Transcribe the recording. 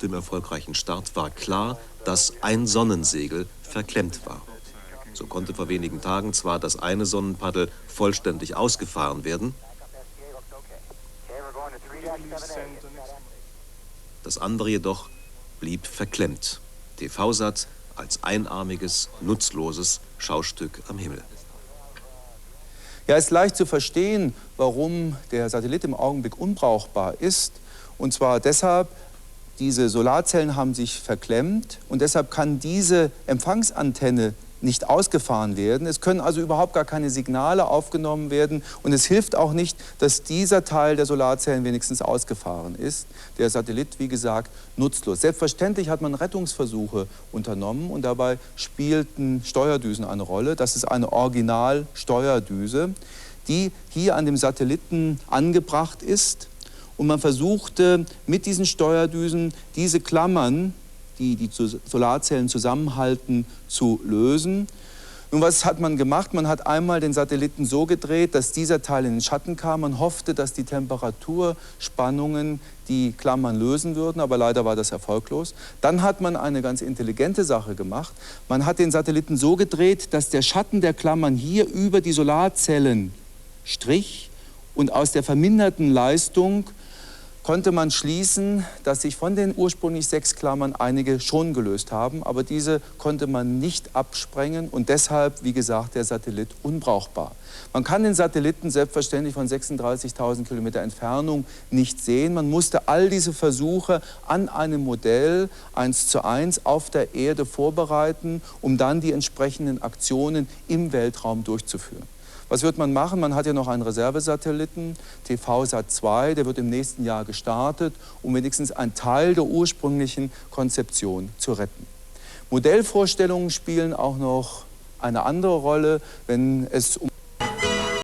dem erfolgreichen Start war klar, dass ein Sonnensegel verklemmt war. So konnte vor wenigen Tagen zwar das eine Sonnenpaddel vollständig ausgefahren werden, das andere jedoch blieb verklemmt. TV-Sat als einarmiges, nutzloses Schaustück am Himmel. Ja, es ist leicht zu verstehen, warum der Satellit im Augenblick unbrauchbar ist. Und zwar deshalb, diese Solarzellen haben sich verklemmt und deshalb kann diese Empfangsantenne nicht ausgefahren werden. Es können also überhaupt gar keine Signale aufgenommen werden und es hilft auch nicht, dass dieser Teil der Solarzellen wenigstens ausgefahren ist. Der Satellit, wie gesagt, nutzlos. Selbstverständlich hat man Rettungsversuche unternommen und dabei spielten Steuerdüsen eine Rolle. Das ist eine Original-Steuerdüse, die hier an dem Satelliten angebracht ist. Und man versuchte mit diesen Steuerdüsen diese Klammern, die die Solarzellen zusammenhalten, zu lösen. Nun, was hat man gemacht? Man hat einmal den Satelliten so gedreht, dass dieser Teil in den Schatten kam. Man hoffte, dass die Temperaturspannungen die Klammern lösen würden, aber leider war das erfolglos. Dann hat man eine ganz intelligente Sache gemacht. Man hat den Satelliten so gedreht, dass der Schatten der Klammern hier über die Solarzellen strich und aus der verminderten Leistung konnte man schließen, dass sich von den ursprünglich 6 Klammern einige schon gelöst haben, aber diese konnte man nicht absprengen und deshalb, wie gesagt, der Satellit unbrauchbar. Man kann den Satelliten selbstverständlich von 36.000 Kilometer Entfernung nicht sehen. Man musste all diese Versuche an einem Modell 1:1 auf der Erde vorbereiten, um dann die entsprechenden Aktionen im Weltraum durchzuführen. Was wird man machen? Man hat ja noch einen Reservesatelliten, TV-Sat 2, der wird im nächsten Jahr gestartet, um wenigstens einen Teil der ursprünglichen Konzeption zu retten. Modellvorstellungen spielen auch noch eine andere Rolle, wenn es um